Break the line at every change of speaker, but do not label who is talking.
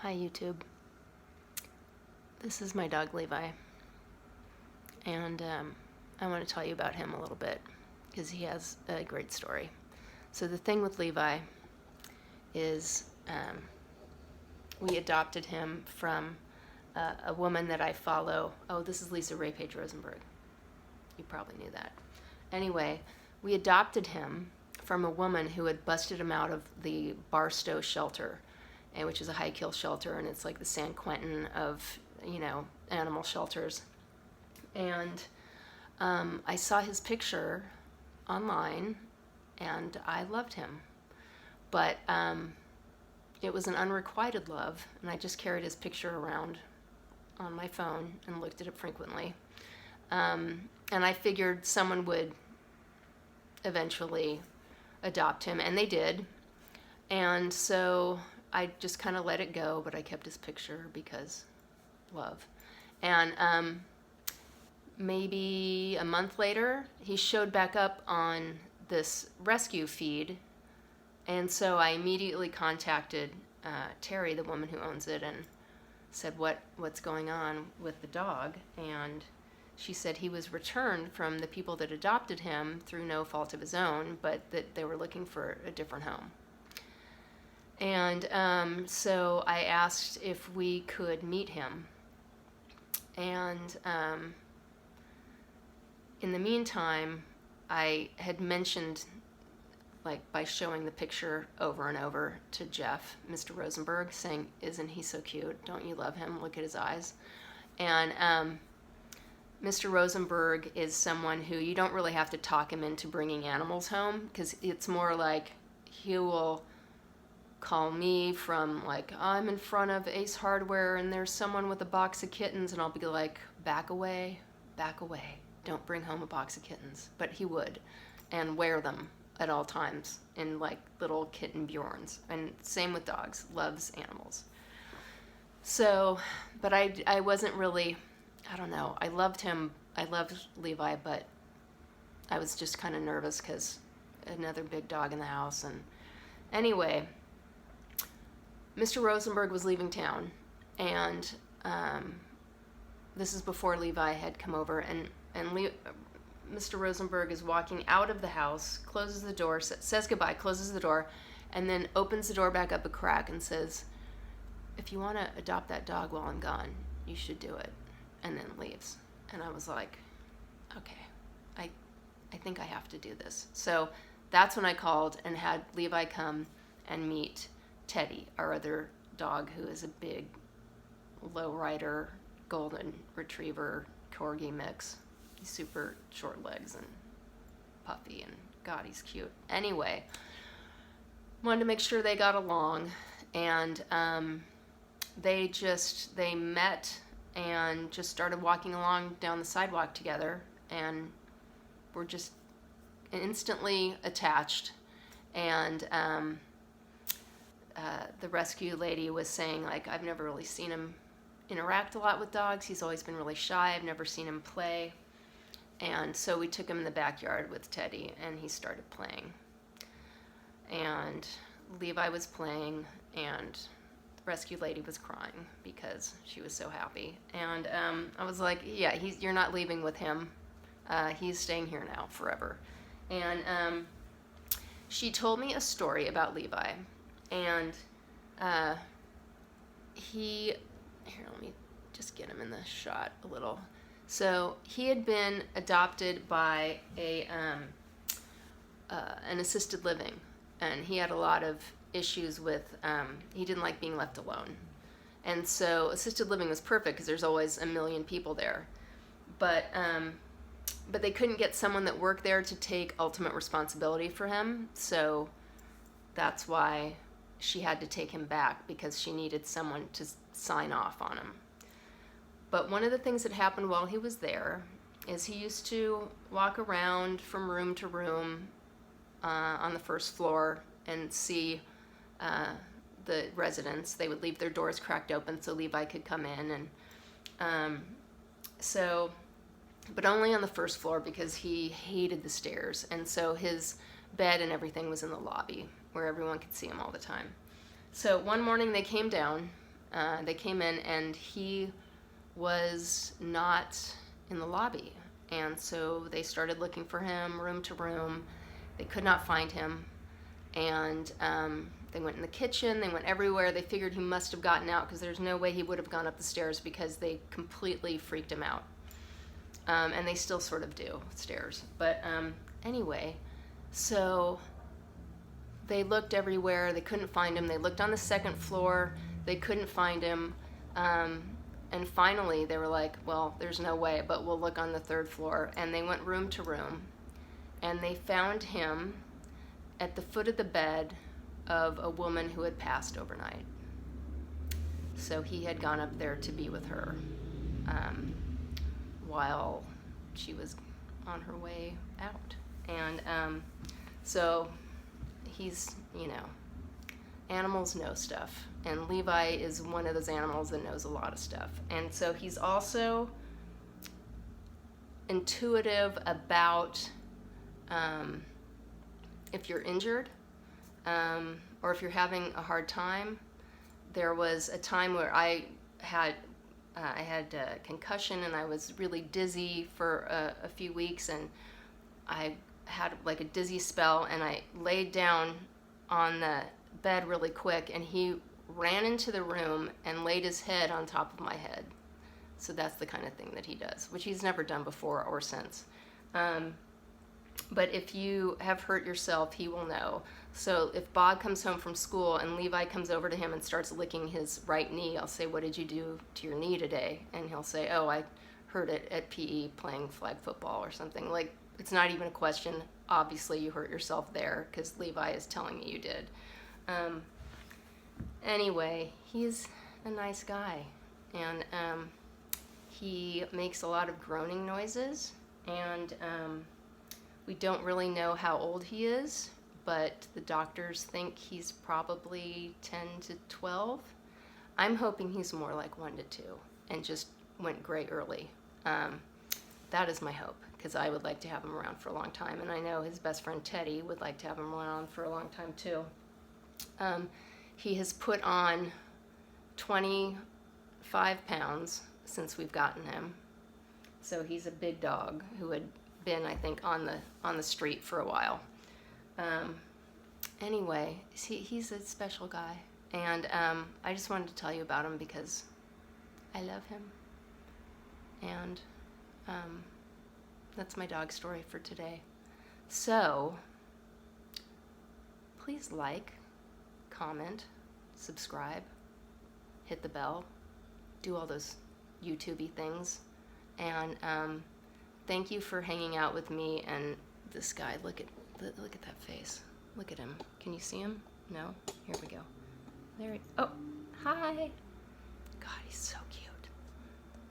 Hi YouTube. This is my dog Levi, and I want to tell you about him a little bit because he has a great story. So the thing with Levi is we adopted him from a woman that I follow. Oh, this is Lisa Ray Page Rosenberg. You probably knew that. Anyway, we adopted him from a woman who had busted him out of the Barstow shelter, which is a high kill shelter, and it's like the San Quentin of, animal shelters. And I saw his picture online, and I loved him. But it was an unrequited love, and I just carried his picture around on my phone and looked at it frequently. And I figured someone would eventually adopt him, and they did. And so I just kind of let it go, but I kept his picture because love. And maybe a month later, he showed back up on this rescue feed, and so I immediately contacted Terry, the woman who owns it, and said what's going on with the dog. And she said he was returned from the people that adopted him through no fault of his own, but that they were looking for a different home. And so I asked if we could meet him. And in the meantime, I had mentioned, by showing the picture over and over to Jeff, Mr. Rosenberg, saying, "Isn't he so cute? Don't you love him? Look at his eyes." And Mr. Rosenberg is someone who you don't really have to talk him into bringing animals home, because it's more like he will call me from I'm in front of Ace Hardware and there's someone with a box of kittens, and I'll be like, back away, don't bring home a box of kittens. But he would, and wear them at all times in little kitten Bjorns. And same with dogs, loves animals. So, but I wasn't really, I don't know, I loved him, I loved Levi, but I was just kind of nervous because another big dog in the house. And anyway, Mr. Rosenberg was leaving town, and this is before Levi had come over, and Mr. Rosenberg is walking out of the house, closes the door, says goodbye, closes the door, and then opens the door back up a crack and says, "If you want to adopt that dog while I'm gone, you should do it," and then leaves. And I was like, okay, I think I have to do this. So that's when I called and had Levi come and meet Teddy, our other dog, who is a big lowrider golden retriever corgi mix. He's super short legs and puffy, and God, he's cute. Anyway, wanted to make sure they got along, and they met and just started walking along down the sidewalk together, and were just instantly attached. And the rescue lady was saying, I've never really seen him interact a lot with dogs. He's always been really shy. I've never seen him play. And so we took him in the backyard with Teddy, and he started playing. And Levi was playing, and the rescue lady was crying because she was so happy. And I was like, yeah, you're not leaving with him. He's staying here now forever. And she told me a story about Levi. And here, let me just get him in the shot a little. So he had been adopted by an assisted living, and he had a lot of issues with, he didn't like being left alone. And so assisted living was perfect because there's always a million people there. But they couldn't get someone that worked there to take ultimate responsibility for him. So that's why she had to take him back, because she needed someone to sign off on him. But one of the things that happened while he was there is he used to walk around from room to room on the first floor and see the residents. They would leave their doors cracked open so Levi could come in. And but only on the first floor, because he hated the stairs. And so his bed and everything was in the lobby where everyone could see him all the time. So one morning they came down They came in and he was not in the lobby. And so they started looking for him room to room. They could not find him. And they went in the kitchen, they went everywhere. They figured he must have gotten out because there's no way he would have gone up the stairs because they completely freaked him out. And they still sort of do, stairs. But anyway, so they looked everywhere. They couldn't find him. They looked on the second floor. They couldn't find him. And finally, they were like, well, there's no way, but we'll look on the third floor. And they went room to room. And they found him at the foot of the bed of a woman who had passed overnight. So he had gone up there to be with her while she was on her way out. And so he's, animals know stuff. And Levi is one of those animals that knows a lot of stuff. And so he's also intuitive about if you're injured or if you're having a hard time. There was a time where I had a concussion and I was really dizzy for a few weeks, and I had like a dizzy spell, and I laid down on the bed really quick, and he ran into the room and laid his head on top of my head. So that's the kind of thing that he does, which he's never done before or since. But if you have hurt yourself, he will know. So if Bob comes home from school and Levi comes over to him and starts licking his right knee, I'll say, what did you do to your knee today? And he'll say, oh, I hurt it at PE playing flag football or something. Like, it's not even a question. Obviously, you hurt yourself there because Levi is telling me you did. Anyway, he's a nice guy. And he makes a lot of groaning noises. And we don't really know how old he is, but the doctors think he's probably 10 to 12. I'm hoping he's more like 1 to 2 and just went gray early. That is my hope, because I would like to have him around for a long time, and I know his best friend Teddy would like to have him around for a long time too. He has put on 25 pounds since we've gotten him, so he's a big dog who had been, I think, on the street for a while. Anyway, he's a special guy, and I just wanted to tell you about him because I love him, and that's my dog story for today. So please like, comment, subscribe, hit the bell, do all those YouTube-y things, and thank you for hanging out with me. And this guy, look at that face. Look at him. Can you see him? No? Here we go. There. Oh, hi. God, he's so cute.